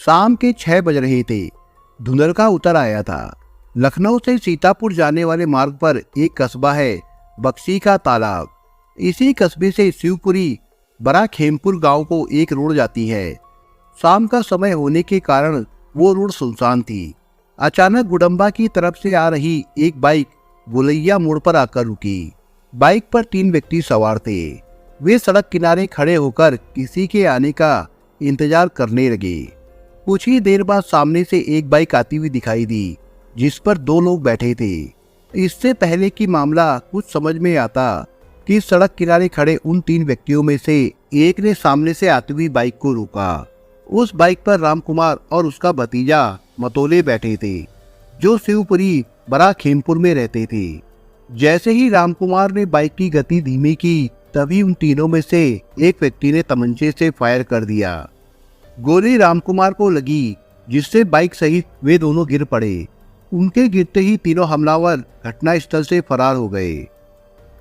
शाम के 6 बज रहे थे। धुंधलका उतर आया था। लखनऊ से सीतापुर जाने वाले मार्ग पर एक कस्बा है बक्शी का तालाब। इसी कस्बे से शिवपुरी बड़ा खेमपुर गांव को एक रोड जाती है। शाम का समय होने के कारण वो रोड सुनसान थी। अचानक गुडम्बा की तरफ से आ रही एक बाइक गुलैया मोड़ पर आकर रुकी। बाइक पर 3 व्यक्ति सवार थे। वे सड़क किनारे खड़े होकर किसी के आने का इंतजार करने लगे। कुछ ही देर बाद सामने से एक बाइक आती हुई दिखाई दी, जिस पर 2 लोग बैठे थे। इससे पहले कि मामला कुछ समझ में आता कि सड़क किनारे खड़े उन 3 व्यक्तियों में से एक ने सामने से आती हुई बाइक को रोका। उस बाइक पर रामकुमार और उसका भतीजा मतोले बैठे थे, जो शिवपुरी बड़ा खेमपुर में रहते थे। जैसे ही रामकुमार ने बाइक की गति धीमी की, तभी उन तीनों में से एक व्यक्ति ने तमंचे से फायर कर दिया। गोली रामकुमार को लगी, जिससे बाइक सहित वे दोनों गिर पड़े। उनके गिरते ही तीनों हमलावर घटनास्थल से फरार हो गए।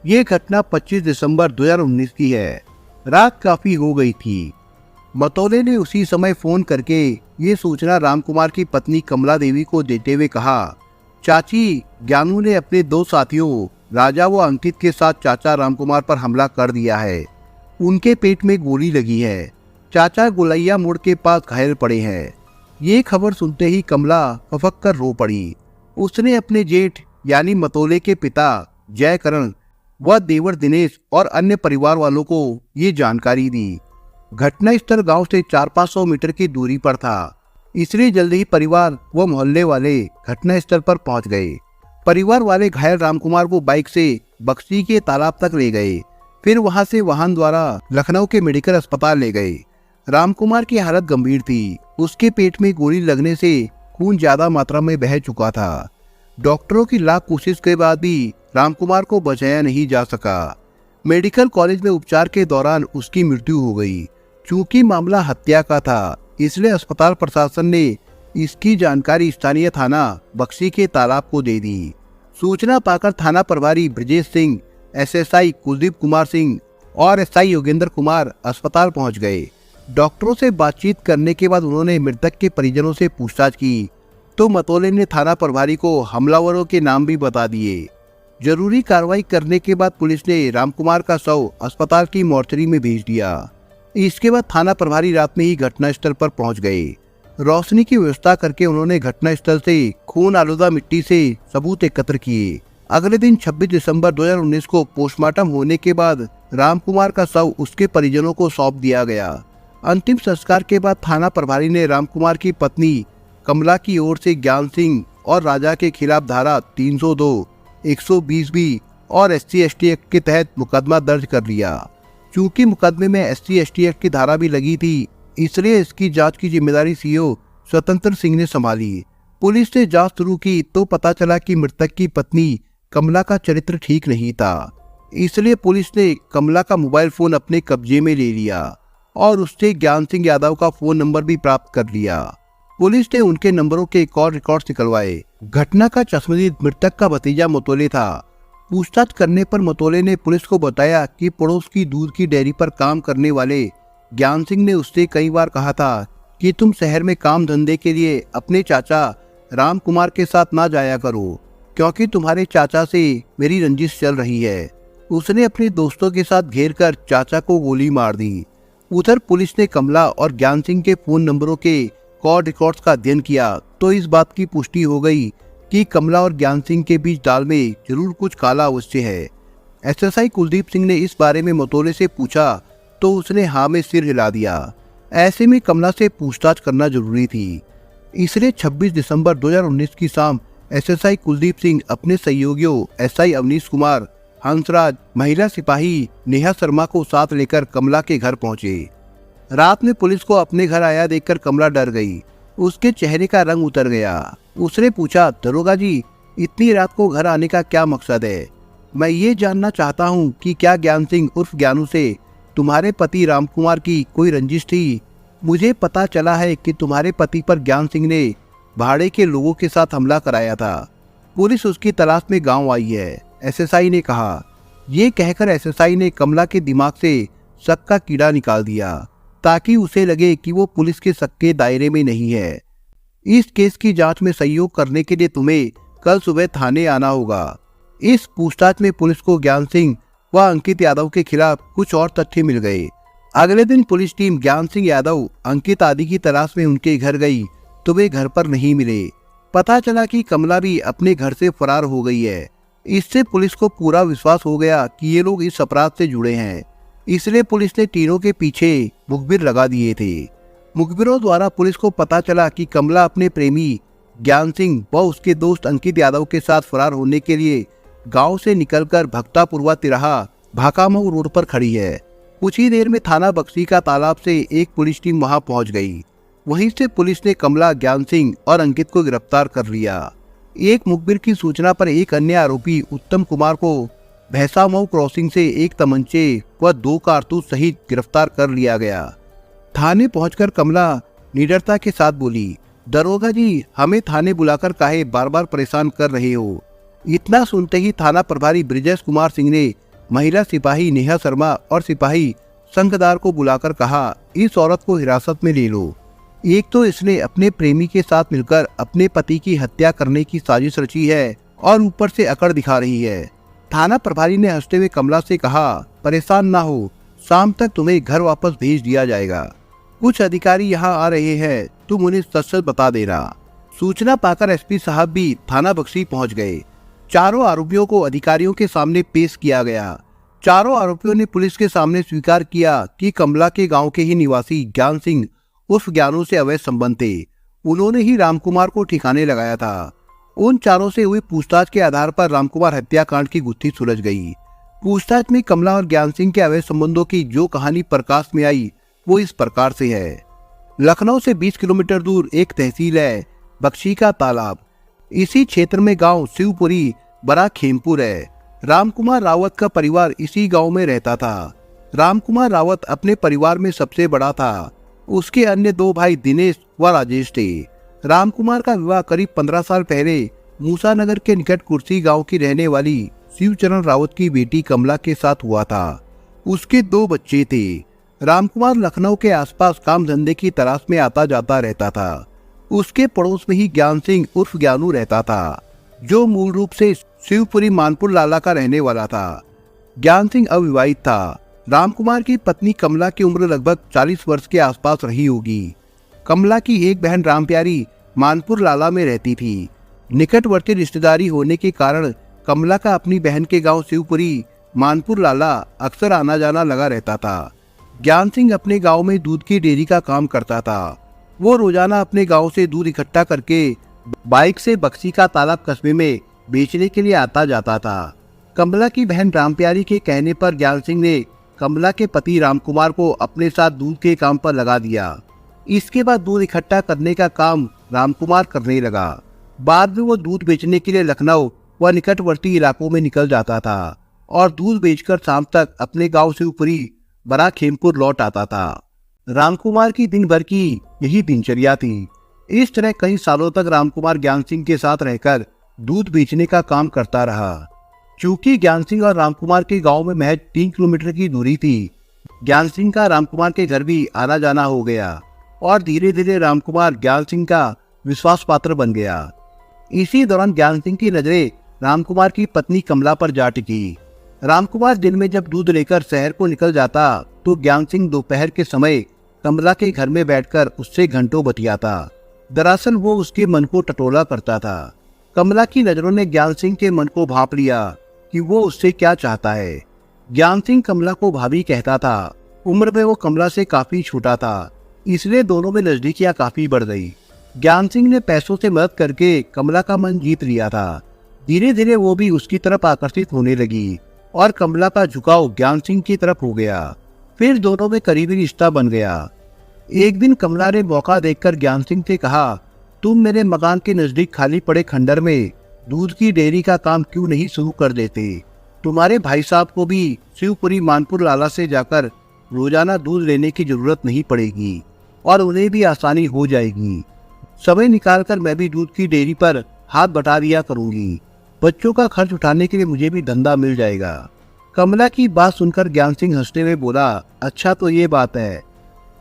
ये घटना 25 दिसंबर 2019 की है। रात काफी हो गई थी। मतोले ने उसी समय फोन करके ये सूचना रामकुमार की पत्नी कमला देवी को देते हुए कहा, चाची, ज्ञानू ने अपने 2 साथियों राजा व अंकित के साथ चाचा रामकुमार पर हमला कर दिया है। उनके पेट में गोली लगी है। चाचा गुलैया मोड़ के पास घायल पड़े हैं। ये खबर सुनते ही कमला फफक कर रो पड़ी। उसने अपने जेठ यानी मतोले के पिता जयकरण व देवर दिनेश और अन्य परिवार वालों को ये जानकारी दी। घटनास्थल गांव से 400-500 मीटर की दूरी पर था, इसलिए जल्दी ही परिवार व मोहल्ले वाले घटनास्थल पर पहुंच गए। परिवार वाले घायल रामकुमार को बाइक से बक्शी के तालाब तक ले गए। फिर वहां से वाहन द्वारा लखनऊ के मेडिकल अस्पताल ले गए। रामकुमार की हालत गंभीर थी। उसके पेट में गोली लगने से खून ज्यादा मात्रा में बह चुका था। डॉक्टरों की लाख कोशिश के बाद भी रामकुमार को बचाया नहीं जा सका। मेडिकल कॉलेज में उपचार के दौरान उसकी मृत्यु हो गई। चूंकि मामला हत्या का था, इसलिए अस्पताल प्रशासन ने इसकी जानकारी स्थानीय थाना बक्शी के तालाब को दे दी। सूचना पाकर थाना प्रभारी ब्रजेश सिंह, एसएसआई कुलदीप कुमार सिंह और एसआई योगेंद्र कुमार अस्पताल पहुंच गए। डॉक्टरों से बातचीत करने के बाद उन्होंने मृतक के परिजनों से पूछताछ की, तो मतोले ने थाना प्रभारी को हमलावरों के नाम भी बता दिए। जरूरी कार्रवाई करने के बाद पुलिस ने रामकुमार का शव अस्पताल की मोर्चरी में भेज दिया। इसके बाद थाना प्रभारी रात में ही घटनास्थल पर पहुंच गए। रोशनी की व्यवस्था करके उन्होंने घटनास्थल से खून आलूदा मिट्टी से सबूत एकत्र किए। अगले दिन 26 दिसंबर 2019 को पोस्टमार्टम होने के बाद रामकुमार का शव उसके परिजनों को सौंप दिया गया। अंतिम संस्कार के बाद थाना प्रभारी ने रामकुमार की पत्नी कमला की ओर से ज्ञान सिंह और राजा के खिलाफ धारा 302, 120B और SC/ST एक्ट के तहत मुकदमा दर्ज कर लिया। चूंकि मुकदमे में SC/ST एक्ट की धारा भी लगी थी, इसलिए इसकी जांच की जिम्मेदारी सीओ स्वतंत्र सिंह ने संभाली। पुलिस ने जांच शुरू की तो पता चला कि मृतक की पत्नी कमला का चरित्र ठीक नहीं था। इसलिए पुलिस ने कमला का मोबाइल फोन अपने कब्जे में ले लिया और उससे ज्ञान सिंह यादव का फोन नंबर भी प्राप्त कर लिया। पुलिस ने उनके नंबरों के कॉल रिकॉर्ड निकलवाए। घटना का चश्मदीद मृतक का भतीजा मतोले था। पूछताछ करने पर मतोले ने पुलिस को बताया कि पड़ोस की दूध की डेयरी पर काम करने वाले ज्ञान सिंह ने उससे कई बार कहा था कि तुम शहर में काम धंधे के लिए अपने चाचा रामकुमार के साथ ना जाया करो, क्योंकि तुम्हारे चाचा से मेरी रंजिश चल रही है। उसने अपने दोस्तों के साथ घेर कर चाचा को गोली मार दी। उधर पुलिस ने कमला और ज्ञान सिंह के फोन नंबरों के कॉल रिकॉर्ड्स का अध्ययन किया तो इस बात की पुष्टि हो गई कि कमला और ज्ञान सिंह के बीच दाल में जरूर कुछ काला अवश्य है। एसएसआई कुलदीप सिंह ने इस बारे में मतोले से पूछा तो उसने हाँ में सिर हिला दिया। ऐसे में कमला से पूछताछ करना जरूरी थी। इसलिए 26 दिसंबर 2019 की शाम एसएसआई कुलदीप सिंह अपने सहयोगियों एसआई अवनीश कुमार, हंसराज, महिला सिपाही नेहा शर्मा को साथ लेकर कमला के घर पहुंचे। रात में पुलिस को अपने घर आया देखकर कमला डर गई। उसके चेहरे का रंग उतर गया। उसने पूछा, दरोगा जी, इतनी रात को घर आने का क्या मकसद है? मैं ये जानना चाहता हूँ कि क्या ज्ञान सिंह उर्फ ज्ञानू से तुम्हारे पति रामकुमार की कोई रंजिश थी? मुझे पता चला है कि तुम्हारे पति पर ज्ञान सिंह ने भाड़े के लोगों के साथ हमला कराया था। पुलिस उसकी तलाश में गांव आई है, एसएसआई ने कहा। ये कहकर एसएसआई ने कमला के दिमाग से शक का कीड़ा निकाल दिया। ताकि उसे लगे कि वो पुलिस के शक के दायरे में नहीं है। इस केस की जांच में सहयोग करने के लिए तुम्हें कल सुबह थाने आना होगा। इस पूछताछ में पुलिस को ज्ञान सिंह व अंकित यादव के खिलाफ कुछ और तथ्य मिल गए। अगले दिन पुलिस टीम ज्ञान सिंह यादव, अंकित आदि की तलाश में उनके घर गई तो वे घर पर नहीं मिले। पता चला कि कमला भी अपने घर से फरार हो गई है। इससे पुलिस को पूरा विश्वास हो गया कि ये लोग इस अपराध से जुड़े हैं। इसलिए पुलिस ने तीनों के पीछे मुखबिर लगा दिए थे। मुखबिरों द्वारा पुलिस को पता चला कि कमला अपने प्रेमी ज्ञान सिंह व उसके दोस्त अंकित यादव के साथ फरार होने के लिए गांव से निकलकर भक्तापुरवा तिराहा भाकामऊ रोड पर खड़ी है। कुछ ही देर में थाना बक्सी का तालाब से एक पुलिस टीम वहां पहुंच गई। वहीं से पुलिस ने कमला, ज्ञान सिंह और अंकित को गिरफ्तार कर लिया। एक मुखबिर की सूचना पर एक अन्य आरोपी उत्तम कुमार को भैंसामऊ क्रॉसिंग से एक तमंचे व 2 कारतूस सहित गिरफ्तार कर लिया गया। थाने पहुंचकर कमला निडरता के साथ बोली, दरोगा जी, हमें थाने बुलाकर काहे बार बार परेशान कर रहे हो। इतना सुनते ही थाना प्रभारी ब्रिजेश कुमार सिंह ने महिला सिपाही नेहा शर्मा और सिपाही संघदार को बुलाकर कहा, इस औरत को हिरासत में ले लो। एक तो इसने अपने प्रेमी के साथ मिलकर अपने पति की हत्या करने की साजिश रची है और ऊपर से अकड़ दिखा रही है। थाना प्रभारी ने हंसते हुए कमला से कहा, परेशान ना हो, शाम तक तुम्हें घर वापस भेज दिया जाएगा। कुछ अधिकारी यहाँ आ रहे हैं, तुम उन्हें सच सच बता देना। सूचना पाकर एसपी साहब भी थाना बक्सी पहुंच गए। चारों आरोपियों को अधिकारियों के सामने पेश किया गया। चारों आरोपियों ने पुलिस के सामने स्वीकार किया कि कमला के गांव के ही निवासी ज्ञान सिंह उर्फ ज्ञानू से अवैध संबंध थे। उन्होंने ही रामकुमार को ठिकाने लगाया था। उन चारों से हुई पूछताछ के आधार पर रामकुमार हत्याकांड की गुत्थी सुलझ गई। पूछताछ में कमला और ज्ञान सिंह के अवैध संबंधों की जो कहानी प्रकाश में आई वो इस प्रकार से है। लखनऊ से 20 किलोमीटर दूर एक तहसील है बक्शी का तालाब। इसी क्षेत्र में गांव शिवपुरी बड़ा खेमपुर है। रामकुमार रावत का परिवार इसी गांव में रहता था। रामकुमार रावत अपने परिवार में सबसे बड़ा था। उसके अन्य 2 भाई दिनेश व राजेश थे। रामकुमार का विवाह करीब 15 साल पहले मूसानगर के निकट कुर्सी गांव की रहने वाली शिवचरण रावत की बेटी कमला के साथ हुआ था। उसके 2 बच्चे थे। रामकुमार लखनऊ के आसपास काम धंधे की तलाश में आता जाता रहता था। उसके पड़ोस में ही ज्ञान सिंह उर्फ ज्ञानू रहता था, जो मूल रूप से शिवपुरी मानपुर लाला का रहने वाला था। ज्ञान सिंह अविवाहित था। रामकुमार की पत्नी कमला की उम्र लगभग 40 वर्ष के आसपास रही होगी। कमला की एक बहन रामप्यारी मानपुर लाला में रहती थी। निकटवर्ती रिश्तेदारी होने के कारण कमला का अपनी बहन के गांव शिवपुरी मानपुर लाला अक्सर आना जाना लगा रहता था। ज्ञान सिंह अपने गांव में दूध की डेयरी का काम करता था। वो रोजाना अपने गांव से दूध इकट्ठा करके बाइक से बक्सी का तालाब कस्बे में बेचने के लिए आता जाता था। कमला की बहन रामप्यारी के कहने पर ज्ञान सिंह ने कमला के पति रामकुमार को अपने साथ दूध के काम पर लगा दिया। इसके बाद दूध इकट्ठा करने का काम रामकुमार करने लगा। बाद में वो दूध बेचने के लिए लखनऊ व निकटवर्ती इलाकों में निकल जाता था और दूध बेचकर शाम तक अपने गांव शिवपुरी बड़ा खेमपुर लौट आता था। रामकुमार की दिन भर की यही दिनचर्या थी। इस तरह कई सालों तक रामकुमार ज्ञान सिंह के साथ रहकर दूध बेचने का काम करता रहा। चूंकि ज्ञान सिंह और रामकुमार के गांव में महज 3 किलोमीटर की दूरी थी, ज्ञान सिंह का रामकुमार के घर भी आना जाना हो गया और धीरे धीरे रामकुमार ज्ञान सिंह का विश्वास पात्र बन गया। इसी दौरान ज्ञान सिंह की नजरें रामकुमार की पत्नी कमला पर जा टिकी। रामकुमार दिन में जब दूध लेकर शहर को निकल जाता तो ज्ञान सिंह दोपहर के समय कमला के घर में बैठकर उससे घंटों बतियाता। दरअसल वो उसके मन को टटोला करता था। कमला की नजरों ने ज्ञान सिंह के मन को भांप लिया कि वो उससे क्या चाहता है। ज्ञान सिंह कमला को भाभी कहता था। उम्र में वो कमला से काफी छोटा था, इसलिए दोनों में नजदीकियां काफी बढ़ गई। ज्ञान सिंह ने पैसों से मदद करके कमला का मन जीत लिया था। धीरे धीरे वो भी उसकी तरफ आकर्षित होने लगी और कमला का झुकाव ज्ञान सिंह की तरफ हो गया। फिर दोनों में करीबी रिश्ता बन गया। एक दिन कमला ने मौका देखकर ज्ञान सिंह से कहा, तुम मेरे मकान के नजदीक खाली पड़े खंडर में दूध की डेयरी का काम क्यों नहीं शुरू कर देते? तुम्हारे भाई साहब को भी शिवपुरी मानपुर लाला से जाकर रोजाना दूध लेने की जरूरत नहीं पड़ेगी और उन्हें भी आसानी हो जाएगी। समय निकालकर मैं भी दूध की डेयरी पर हाथ बटा दिया करूंगी। बच्चों का खर्च उठाने के लिए मुझे भी धंधा मिल जाएगा। कमला की बात सुनकर ज्ञान सिंह हंसते हुए बोला, अच्छा तो ये बात है।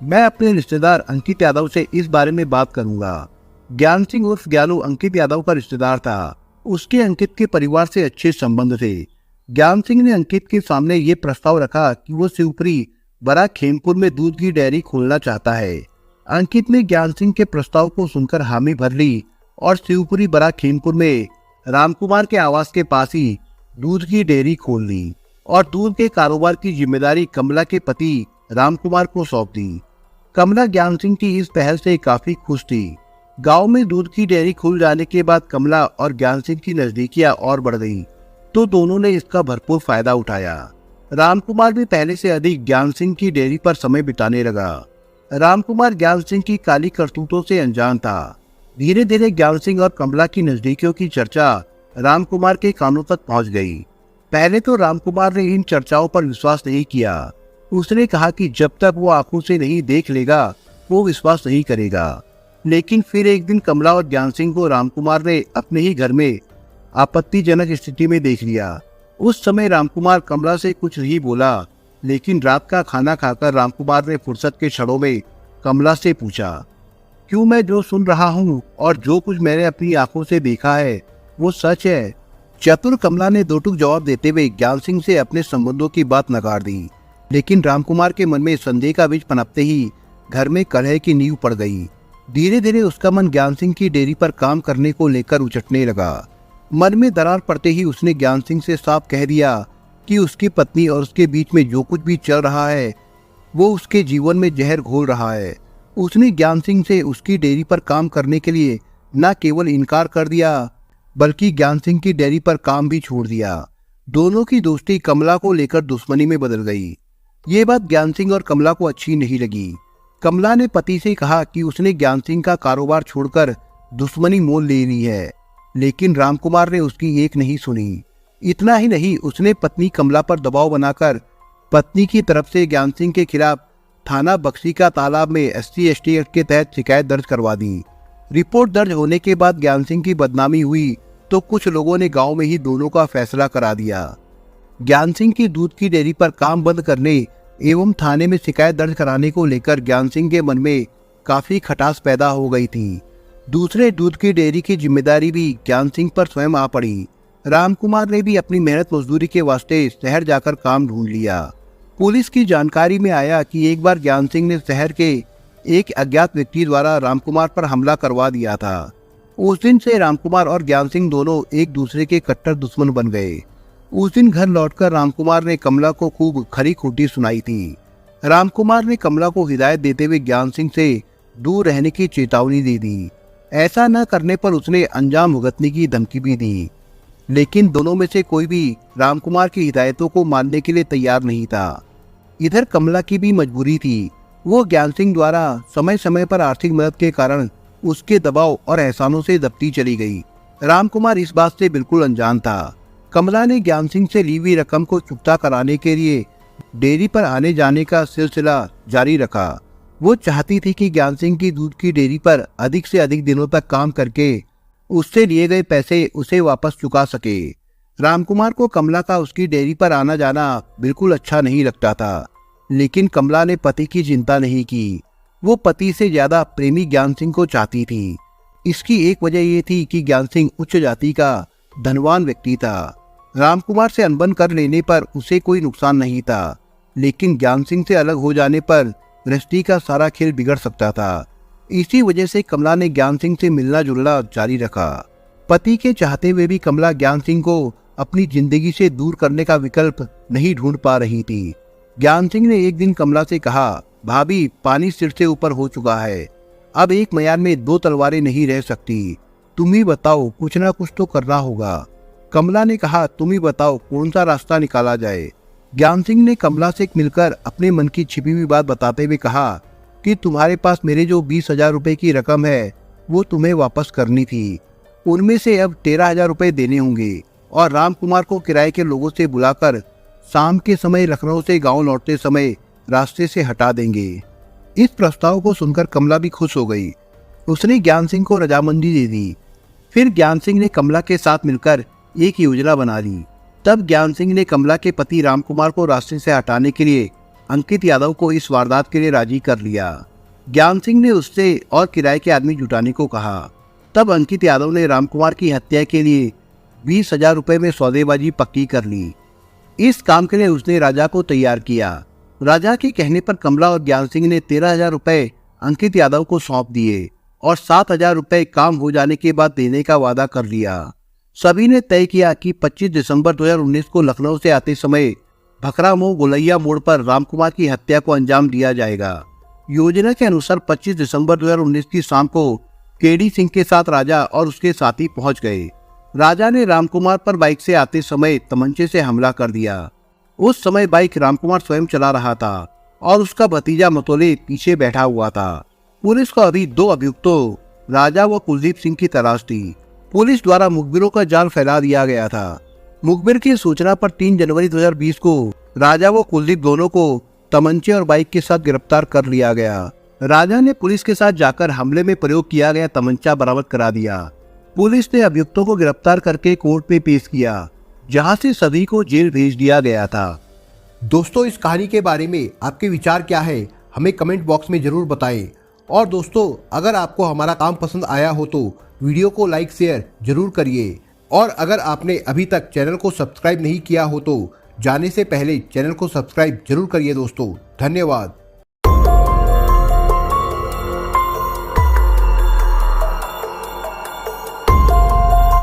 मैं अपने रिश्तेदार अंकित यादव से इस बारे में बात करूंगा। ज्ञान सिंह उर्फ ज्ञानू अंकित यादव का रिश्तेदार था। उसके अंकित के परिवार से अच्छे संबंध थे। ज्ञान सिंह ने अंकित के सामने ये प्रस्ताव रखा कि वो शिवपुरी बड़ा खेमपुर में दूध की डेयरी खोलना चाहता है। अंकित ने ज्ञान सिंह के प्रस्ताव को सुनकर हामी भर ली और शिवपुरी बड़ा खेमपुर में रामकुमार के आवास के पास ही दूध की डेयरी खोल ली और दूध के कारोबार की जिम्मेदारी कमला के पति रामकुमार को सौंप दी। कमला ज्ञान सिंह की इस पहल से काफी खुश थी। गांव में दूध की डेयरी खुल जाने के बाद कमला और ज्ञान सिंह की नजदीकियां और बढ़ गई, तो दोनों ने इसका भरपूर फायदा उठाया। रामकुमार भी पहले से अधिक ज्ञान सिंह की डेयरी पर समय बिताने लगा। रामकुमार ज्ञान सिंह की काली करतूतों से अनजान था। धीरे धीरे ज्ञान सिंह और कमला की नजदीकियों की चर्चा रामकुमार के कानों तक पहुंच गई। पहले तो रामकुमार ने इन चर्चाओं पर विश्वास नहीं किया। उसने कहा कि जब तक वो आंखों से नहीं देख लेगा वो विश्वास नहीं करेगा। लेकिन फिर एक दिन कमला और ज्ञान सिंह को रामकुमार ने अपने ही घर में आपत्तिजनक स्थिति में देख लिया। उस समय रामकुमार कमला से कुछ नहीं बोला, लेकिन रात का खाना खाकर रामकुमार ने फुर्सत के क्षणों में कमला से पूछा, क्यों मैं जो सुन रहा हूँ और जो कुछ मैंने अपनी आंखों से देखा है वो सच है? चतुर कमला ने दो टूक जवाब देते हुए ज्ञान सिंह से अपने संबंधों की बात नकार दी। लेकिन रामकुमार के मन में संदेह का बीज पनपते ही घर में कलह की नींव पड़ गई। धीरे धीरे उसका मन ज्ञान सिंह की डेयरी पर काम करने को लेकर उचटने लगा। मन में दरार पड़ते ही उसने ज्ञान सिंह से साफ कह दिया कि उसकी पत्नी और उसके बीच में जो कुछ भी चल रहा है वो उसके जीवन में जहर घोल रहा है। उसने ज्ञान सिंह से उसकी डेयरी पर काम करने के लिए न केवल इनकार कर दिया बल्कि ज्ञान सिंह की डेयरी पर काम भी छोड़ दिया। दोनों की दोस्ती कमला को लेकर दुश्मनी में बदल गई। ये बात ज्ञान सिंह और कमला को अच्छी नहीं लगी। कमला ने पति से कहा कि उसने ज्ञान सिंह का कारोबार छोड़कर दुश्मनी मोल ले ली है, लेकिन रामकुमार ने उसकी एक नहीं सुनी। इतना ही नहीं, उसने पत्नी कमला पर दबाव बनाकर पत्नी की तरफ से ज्ञान सिंह के खिलाफ थाना बक्सी का तालाब में SC/ST एक्ट के तहत शिकायत दर्ज करवा दी। रिपोर्ट दर्ज होने के बाद ज्ञान सिंह की बदनामी हुई तो कुछ लोगों ने गांव में ही दोनों का फैसला करा दिया। ज्ञान सिंह की दूध की डेयरी पर काम बंद करने एवं थाने में शिकायत दर्ज कराने को लेकर ज्ञान सिंह के मन में काफी खटास पैदा हो गई थी। दूसरे दूध की डेयरी की जिम्मेदारी भी ज्ञान सिंह पर स्वयं आ पड़ी। रामकुमार ने भी अपनी मेहनत मजदूरी के वास्ते शहर जाकर काम ढूंढ लिया। पुलिस की जानकारी में आया कि एक बार ज्ञान सिंह ने शहर के एक अज्ञात व्यक्ति द्वारा रामकुमार पर हमला करवा दिया था। उस दिन से रामकुमार और ज्ञान सिंह दोनों एक दूसरे के कट्टर दुश्मन बन गए। उस दिन घर लौटकर रामकुमार ने कमला को खूब खरी खोटी सुनाई थी। रामकुमार ने कमला को हिदायत देते हुए ज्ञान सिंह से दूर रहने की चेतावनी दे दी। ऐसा न करने पर उसने अंजाम भुगतने की धमकी भी दी। लेकिन दोनों में से कोई भी रामकुमार की हिदायतों को मानने के लिए तैयार नहीं था। इधर कमला की भी मजबूरी थी। वो ज्ञान सिंह द्वारा समय समय पर आर्थिक मदद के कारण उसके दबाव और एहसानों से दबती चली गई। रामकुमार इस बात से बिल्कुल अनजान था। कमला ने ज्ञान सिंह से ली हुई रकम को चुकता कराने के लिए डेयरी पर आने जाने का सिलसिला जारी रखा। वो चाहती थी कि ज्ञान सिंह की दूध की डेयरी पर अधिक से अधिक दिनों तक काम करके उससे लिए गए पैसे उसे वापस चुका सके। रामकुमार को कमला का उसकी डेयरी पर आना जाना बिल्कुल अच्छा नहीं लगता था, लेकिन कमला ने पति की चिंता नहीं की। वो पति से ज्यादा प्रेमी ज्ञान सिंह को चाहती थी। इसकी एक वजह ये थी कि ज्ञान सिंह उच्च जाति का धनवान व्यक्ति था। रामकुमार से अनबन कर लेने पर उसे कोई नुकसान नहीं था, लेकिन ज्ञान सिंह से अलग हो जाने पर गृहस्थी का सारा खेल बिगड़ सकता था। इसी वजह से कमला ने ज्ञान सिंह से मिलना जुलना जारी रखा। पति के चाहते हुए भी कमला ज्ञान सिंह को अपनी जिंदगी से दूर करने का विकल्प नहीं ढूंढ पा रही थी। ज्ञान सिंह ने एक दिन कमला से कहा, भाभी पानी सिर से ऊपर हो चुका है, अब एक म्यान में दो तलवारें नहीं रह सकती। तुम ही बताओ, कुछ ना कुछ तो करना होगा। कमला ने कहा, तुम ही बताओ कौन सा रास्ता निकाला जाए। ज्ञान सिंह ने कमला से मिलकर अपने मन की छिपी हुई बात बताते हुए कहा कि तुम्हारे पास मेरे जो 20,000 रुपए की रकम है वो तुम्हें वापस करनी थी। उनमें से अब 13,000 रुपए देने होंगे और रामकुमार को किराए के लोगों से बुलाकर शाम के समय लखनऊ से गांव लौटते समय रास्ते से हटा देंगे। इस प्रस्ताव को सुनकर कमला भी खुश हो गई। उसने ज्ञान सिंह को रजामंदी दे दी। फिर ज्ञान सिंह ने कमला के साथ मिलकर एक योजना बना ली। तब ज्ञान सिंह ने कमला के पति रामकुमार को रास्ते से हटाने के लिए अंकित यादव को इस वारदात के लिए राजी कर लिया। ज्ञान सिंह ने उससे और किराए के आदमी जुटाने को कहा। तब अंकित यादव ने रामकुमार की हत्या के लिए 20,000 रुपए में सौदेबाजी पक्की कर ली। इस काम के लिए उसने राजा को तैयार किया। राजा के कहने पर कमला और ज्ञान सिंह ने 13,000 रुपए अंकित यादव को सौंप दिए और 7,000 रुपए काम हो जाने के बाद देने का वादा कर लिया। सभी ने तय किया कि 25 दिसंबर 2019 को लखनऊ से आते समय भखरामोह गोलैया मोड़ पर रामकुमार की हत्या को अंजाम दिया जाएगा। योजना के अनुसार 25 दिसंबर 2019 की शाम को केडी सिंह के साथ राजा और उसके साथी पहुंच गए। राजा ने रामकुमार पर बाइक से आते समय तमंचे से हमला कर दिया। उस समय बाइक रामकुमार स्वयं चला रहा था और उसका भतीजा मतोले पीछे बैठा हुआ था। पुलिस को अभी 2 अभियुक्तों राजा व कुलदीप सिंह की तलाश थी। पुलिस द्वारा मुखबिरों का जाल फैला दिया गया था। मुखबिर की सूचना पर 3 जनवरी 2020 को राजा व कुलदीप दोनों को तमंचे और बाइक के साथ गिरफ्तार कर लिया गया। राजा ने पुलिस के साथ जाकर हमले में प्रयोग किया गया तमंचा बरामद करा दिया। पुलिस ने अभियुक्तों को गिरफ्तार करके कोर्ट में पेश किया, जहां से सभी को जेल भेज दिया गया था। दोस्तों, इस कहानी के बारे में आपके विचार क्या है, हमें कमेंट बॉक्स में जरूर बताएं। और दोस्तों, अगर आपको हमारा काम पसंद आया हो तो वीडियो को लाइक शेयर जरूर करिए। और अगर आपने अभी तक चैनल को सब्सक्राइब नहीं किया हो तो जाने से पहले चैनल को सब्सक्राइब जरूर करिए। दोस्तों, धन्यवाद।